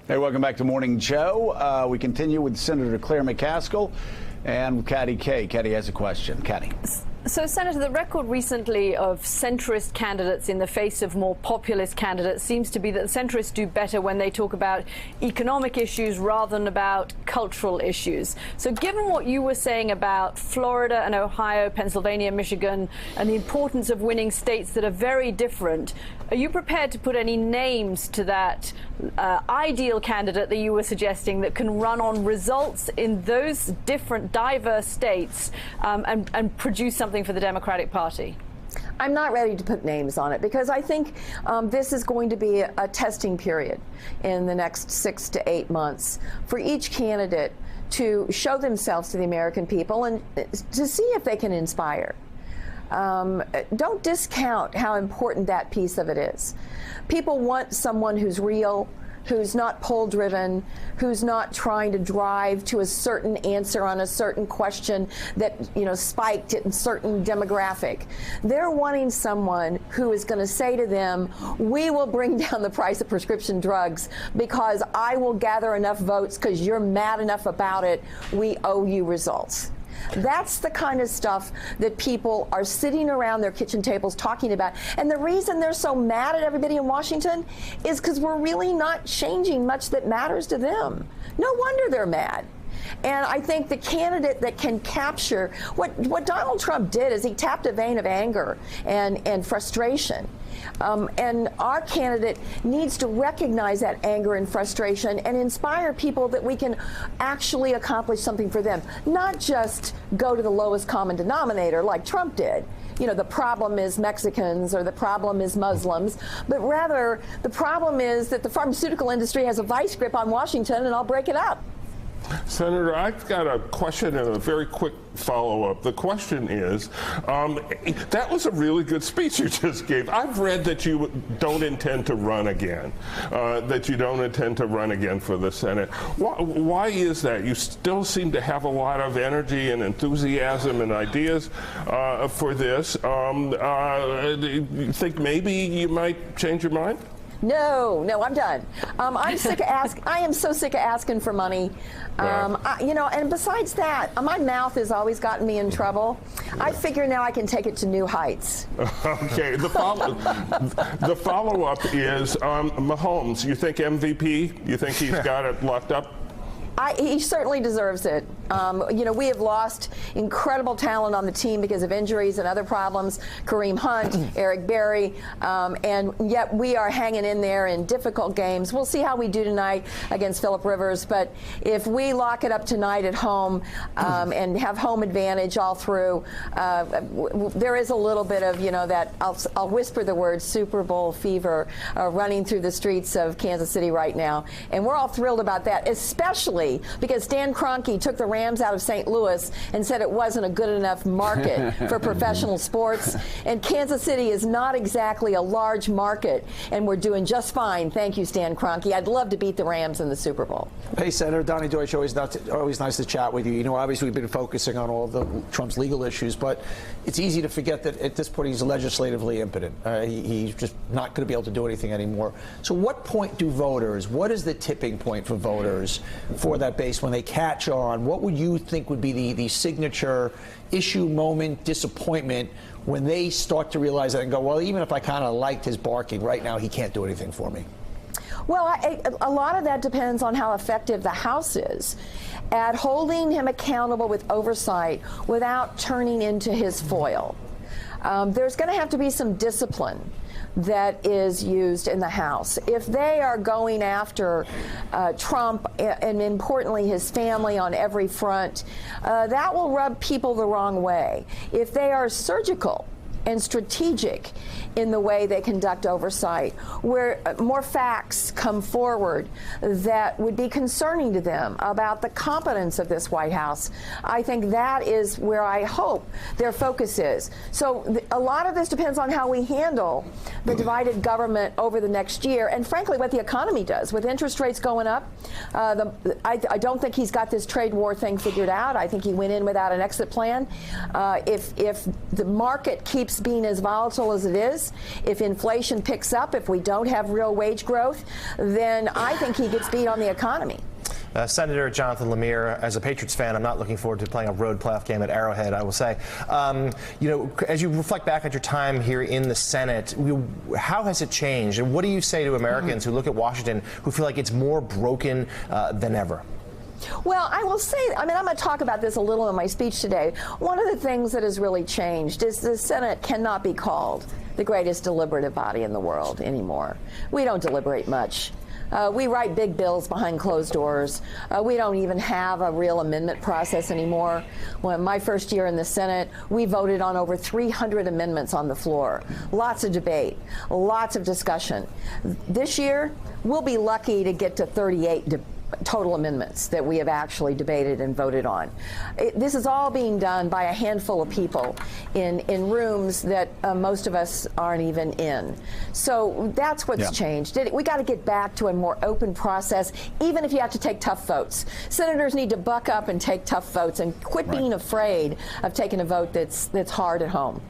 Hey, welcome back to Morning Joe. We continue with Senator Claire McCaskill and Katty Kay. Katty has a question. Katty. So, Senator, the record recently of centrist candidates in the face of more populist candidates seems to be that the centrists do better when they talk about economic issues rather than about cultural issues. So given what you were saying about Florida and Ohio, Pennsylvania, Michigan, and the importance of winning states that are very different, are you prepared to put any names to that ideal candidate that you were suggesting that can run on results in those different, diverse states and produce something for the Democratic Party? I'm not ready to put names on it because I think this is going to be a testing period in the next 6 to 8 months for each candidate to show themselves to the American people and to see if they can inspire. Don't discount how important that piece of it is. People want someone who's real, who's not poll-driven, who's not trying to drive to a certain answer on a certain question that, spiked in a certain demographic. They're wanting someone who is going to say to them, we will bring down the price of prescription drugs because I will gather enough votes because you're mad enough about it. We owe you results. That's the kind of stuff that people are sitting around their kitchen tables talking about. And the reason they're so mad at everybody in Washington is because we're really not changing much that matters to them. No wonder they're mad. And I think the candidate that can capture what Donald Trump did is he tapped a vein of anger and frustration. And our candidate needs to recognize that anger and frustration and inspire people that we can actually accomplish something for them, not just go to the lowest common denominator like Trump did. The problem is Mexicans or the problem is Muslims, but rather the problem is that the pharmaceutical industry has a vice grip on Washington, and I'll break it up. Senator, I've got a question and a very quick follow-up. The question is, that was a really good speech you just gave. I've read that you don't intend to run again, for the Senate. Why is that? You still seem to have a lot of energy and enthusiasm and ideas for this. Do you think maybe you might change your mind? No, I'm done. I'm sick of I am so sick of asking for money. And besides that, my mouth has always gotten me in trouble. I figure now I can take it to new heights. Okay. The follow-up is Mahomes. You think MVP? You think he's got it locked up? He certainly deserves it. We have lost incredible talent on the team because of injuries and other problems. Kareem Hunt, Eric Berry, and yet we are hanging in there in difficult games. We'll see how we do tonight against Phillip Rivers, but if we lock it up tonight at home and have home advantage all through, there is a little bit of, that I'll whisper the word Super Bowl fever running through the streets of Kansas City right now, and we're all thrilled about that, especially because Stan Kroenke took the Rams out of St. Louis and said it wasn't a good enough market for professional sports. And Kansas City is not exactly a large market, and we're doing just fine. Thank you, Stan Kroenke. I'd love to beat the Rams in the Super Bowl. Hey, Senator Donnie Deutsch, always nice to chat with you. Obviously we've been focusing on all of the Trump's legal issues, but it's easy to forget that at this point he's legislatively impotent. He's just not going to be able to do anything anymore. So what point do voters, what is the tipping point for voters for that base when they catch on? What would you think would be the signature issue, moment, disappointment when they start to realize that and go, well, even if I kind of liked his barking, right now he can't do anything for me? Well, a lot of that depends on how effective the House is at holding him accountable with oversight without turning into his foil. There's going to have to be some discipline that is used in the House. If they are going after Trump and importantly his family on every front, that will rub people the wrong way. If they are surgical and strategic in the way they conduct oversight, where more facts come forward that would be concerning to them about the competence of this White House, I think that is where I hope their focus is. So a lot of this depends on how we handle the divided government over the next year, and frankly what the economy does. With interest rates going up, I don't think he's got this trade war thing figured out. I think he went in without an exit plan. If the market keeps keeps being as volatile as it is, if inflation picks up, if we don't have real wage growth, then I think he gets beat on the economy. Senator Jonathan Lemire, as a Patriots fan, I'm not looking forward to playing a road playoff game at Arrowhead, I will say. You know, as you reflect back at your time here in the Senate, how has it changed? And what do you say to Americans who look at Washington who feel like it's more broken than ever? Well, I will say, I mean, I'm going to talk about this a little in my speech today. One of the things that has really changed is the Senate cannot be called the greatest deliberative body in the world anymore. We don't deliberate much. We write big bills behind closed doors. We don't even have a real amendment process anymore. When my first year in the Senate, we voted on over 300 amendments on the floor. Lots of debate, lots of discussion. This year, we'll be lucky to get to 38 total amendments that we have actually debated and voted on. This is all being done by a handful of people in rooms that most of us aren't even in. So that's what's changed. We got to get back to a more open process, even if you have to take tough votes. Senators need to buck up and take tough votes and quit being afraid of taking a vote that's hard at home.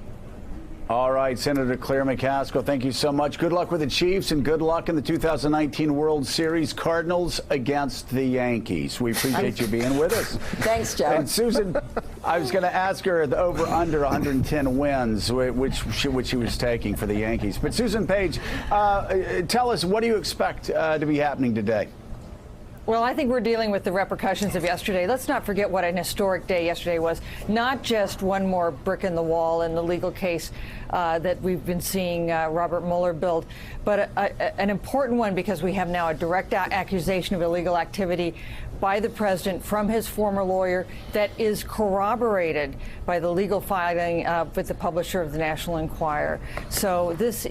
All right, Senator Claire McCaskill, thank you so much. Good luck with the Chiefs and good luck in the 2019 World Series. Cardinals against the Yankees. We appreciate you being with us. Thanks, Joe. And Susan, I was going to ask her the over-under 110 wins, which she was taking for the Yankees. But Susan Page, tell us, what do you expect to be happening today? Well, I think we're dealing with the repercussions of yesterday. Let's not forget what an historic day yesterday was. Not just one more brick in the wall in the legal case that we've been seeing Robert Mueller build, but an important one because we have now a direct accusation of illegal activity by the president from his former lawyer that is corroborated by the legal filing with the publisher of the National Enquirer. So this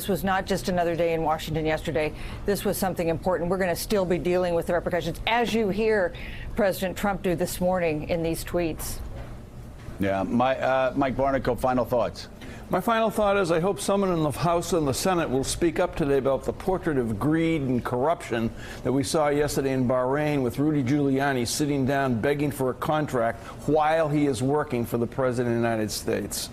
was not just another day in Washington yesterday. This was something important. We're going to still be dealing with the repercussions, as you hear President Trump do this morning in these tweets. Yeah, Mike Barnicle, final thoughts. My final thought is I hope someone in the House and the Senate will speak up today about the portrait of greed and corruption that we saw yesterday in Bahrain with Rudy Giuliani sitting down begging for a contract while he is working for the President of the United States.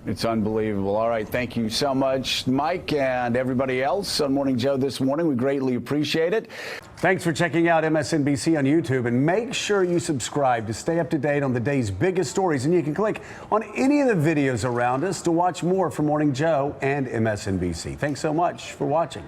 It's unbelievable. All right. Thank you so much, Mike, and everybody else on Morning Joe this morning. We greatly appreciate it. Thanks for checking out MSNBC on YouTube, and make sure you subscribe to stay up to date on the day's biggest stories. And you can click on any of the videos around us to watch more from Morning Joe and MSNBC. Thanks so much for watching.